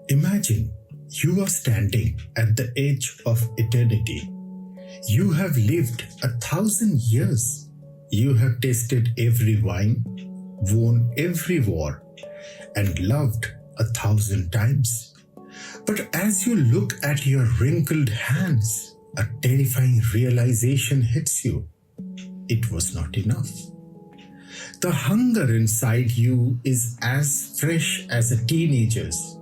Imagine you are standing at the edge of eternity. You have lived 1,000 years. You have tasted every wine, won every war, and loved 1,000 times. But as you look at your wrinkled hands, a terrifying realization hits you. It was not enough. The hunger inside you is as fresh as a teenager's,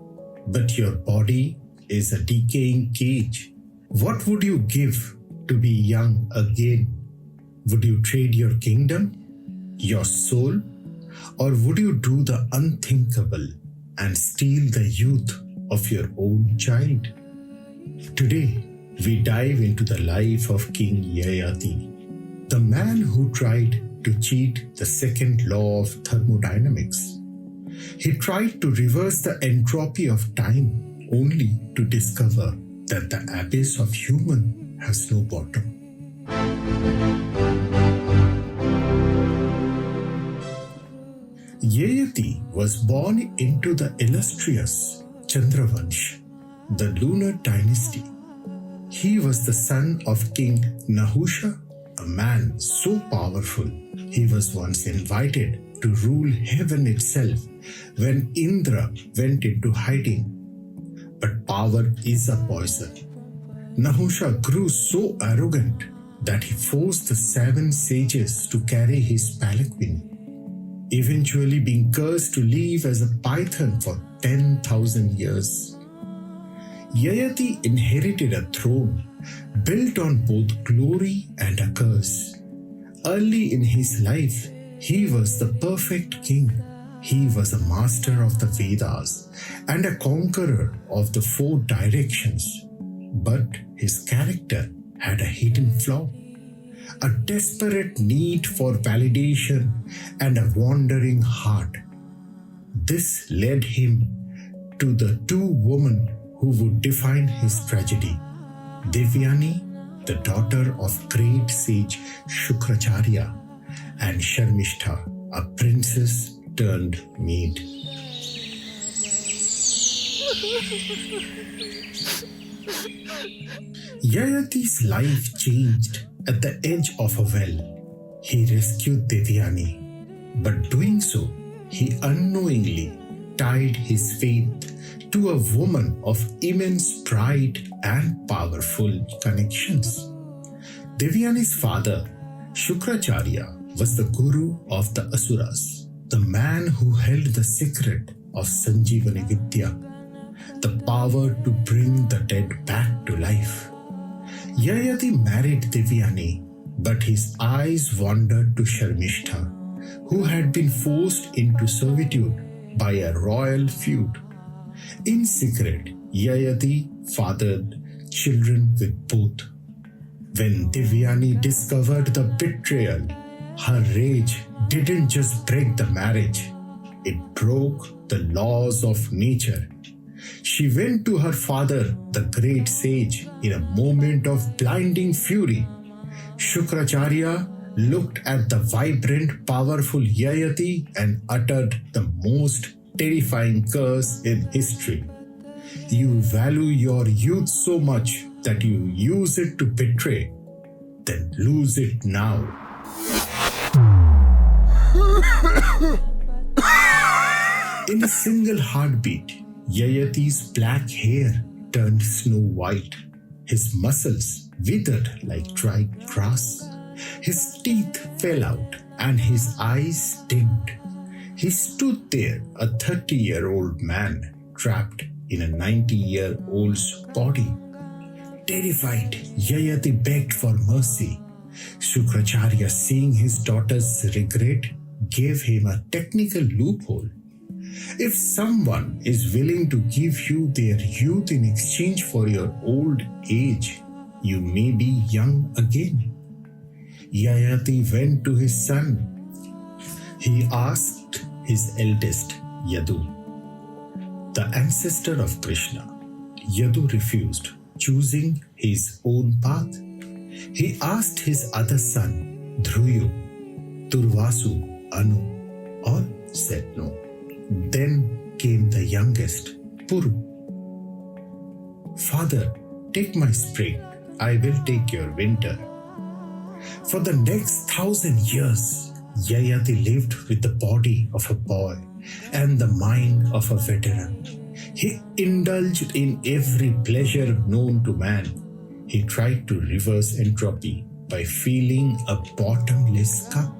but your body is a decaying cage. What would you give to be young again? Would you trade your kingdom, your soul, or would you do the unthinkable and steal the youth of your own child? Today, we dive into the life of King Yayati, the man who tried to cheat the second law of thermodynamics. He tried to reverse the entropy of time only to discover that the abyss of human has no bottom. Yayati was born into the illustrious Chandravansh, the lunar dynasty. He was the son of King Nahusha, a man so powerful he was once invited to rule heaven itself when Indra went into hiding. But power is a poison. Nahusha grew so arrogant that he forced the 7 sages to carry his palanquin, eventually being cursed to live as a python for 10,000 years. Yayati inherited a throne built on both glory and a curse. Early in his life, he was the perfect king. He was a master of the Vedas and a conqueror of the 4 directions. But his character had a hidden flaw, a desperate need for validation and a wandering heart. This led him to the 2 women who would define his tragedy. Devyani, the daughter of great sage Shukracharya, and Sharmishtha, a princess turned maid. Yayati's life changed at the edge of a well. He rescued Devyani, but doing so, he unknowingly tied his faith to a woman of immense pride and powerful connections. Devyani's father, Shukracharya, was the guru of the Asuras, the man who held the secret of Sanjeevani Vidya, the power to bring the dead back to life. Yayati married Devyani, but his eyes wandered to Sharmishtha, who had been forced into servitude by a royal feud. In secret, Yayati fathered children with both. When Devyani discovered the betrayal, her rage didn't just break the marriage, it broke the laws of nature. She went to her father, the great sage, in a moment of blinding fury. Shukracharya looked at the vibrant, powerful Yayati and uttered the most terrifying curse in history. You value your youth so much that you use it to betray, then lose it now. In a single heartbeat, Yayati's black hair turned snow white. His muscles withered like dry grass. His teeth fell out and his eyes dimmed. He stood there, a 30-year-old man trapped in a 90-year-old's body. Terrified, Yayati begged for mercy. Shukracharya, seeing his daughter's regret, gave him a technical loophole. If someone is willing to give you their youth in exchange for your old age, you may be young again. Yayati went to his son. He asked his eldest, Yadu, the ancestor of Krishna. Yadu refused, choosing his own path. He asked his other son, Dhruyu, Turvasu, Anu, all said no. Then came the youngest, Puru. "Father, take my spring, I will take your winter." For the next 1,000 years, Yayati lived with the body of a boy and the mind of a veteran. He indulged in every pleasure known to man. He tried to reverse entropy by filling a bottomless cup.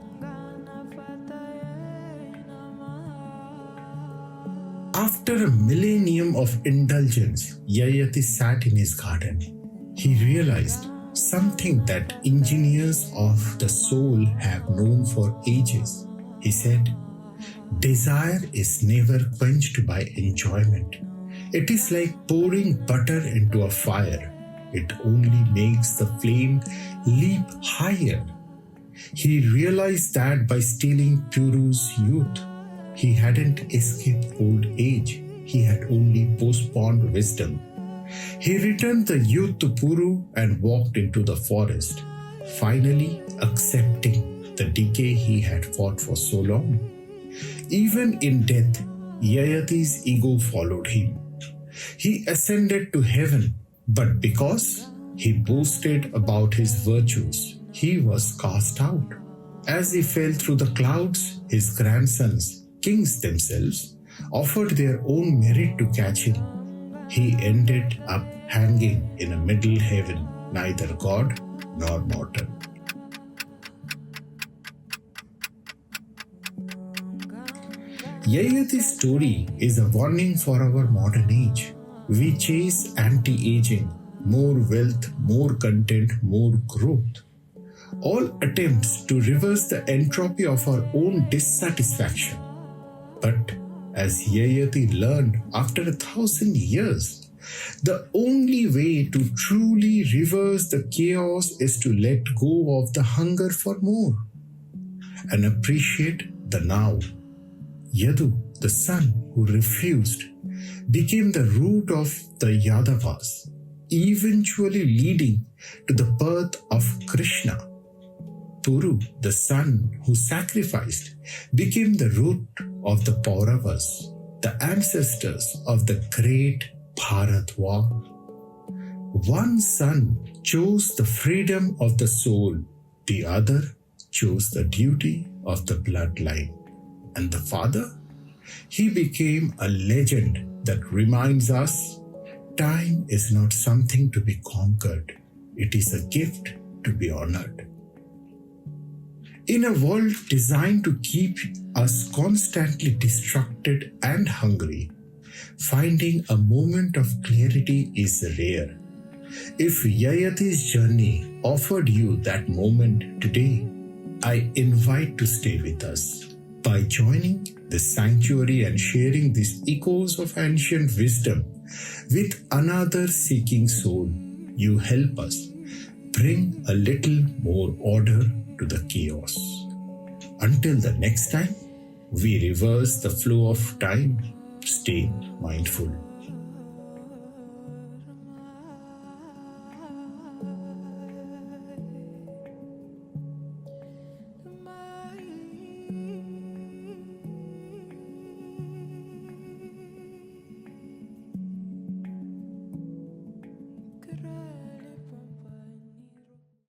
After a millennium of indulgence, Yayati sat in his garden. He realized something that engineers of the soul have known for ages. He said, "Desire is never quenched by enjoyment. It is like pouring butter into a fire. It only makes the flame leap higher." He realized that by stealing Puru's youth, he hadn't escaped old age. He had only postponed wisdom. He returned the youth to Puru and walked into the forest, finally accepting the decay he had fought for so long. Even in death, Yayati's ego followed him. He ascended to heaven, but because he boasted about his virtues, he was cast out. As he fell through the clouds, his grandsons, kings themselves, offered their own merit to catch him. He ended up hanging in a middle heaven, neither God nor mortal. Yayati's story is a warning for our modern age. We chase anti-aging, more wealth, more content, more growth. All attempts to reverse the entropy of our own dissatisfaction. But as Yayati learned after 1,000 years, the only way to truly reverse the chaos is to let go of the hunger for more and appreciate the now. Yadu, the son who refused, became the root of the Yadavas, eventually leading to the birth of Krishna. Puru, the son who sacrificed, became the root of the Pauravas, the ancestors of the great Bharat war. One son chose the freedom of the soul, the other chose the duty of the bloodline. And the father? He became a legend that reminds us time is not something to be conquered. It is a gift to be honored. In a world designed to keep us constantly distracted and hungry, finding a moment of clarity is rare. If Yayati's journey offered you that moment today, I invite to stay with us. By joining this sanctuary and sharing these echoes of ancient wisdom with another seeking soul, you help us bring a little more order to the chaos. Until the next time, we reverse the flow of time. Stay mindful.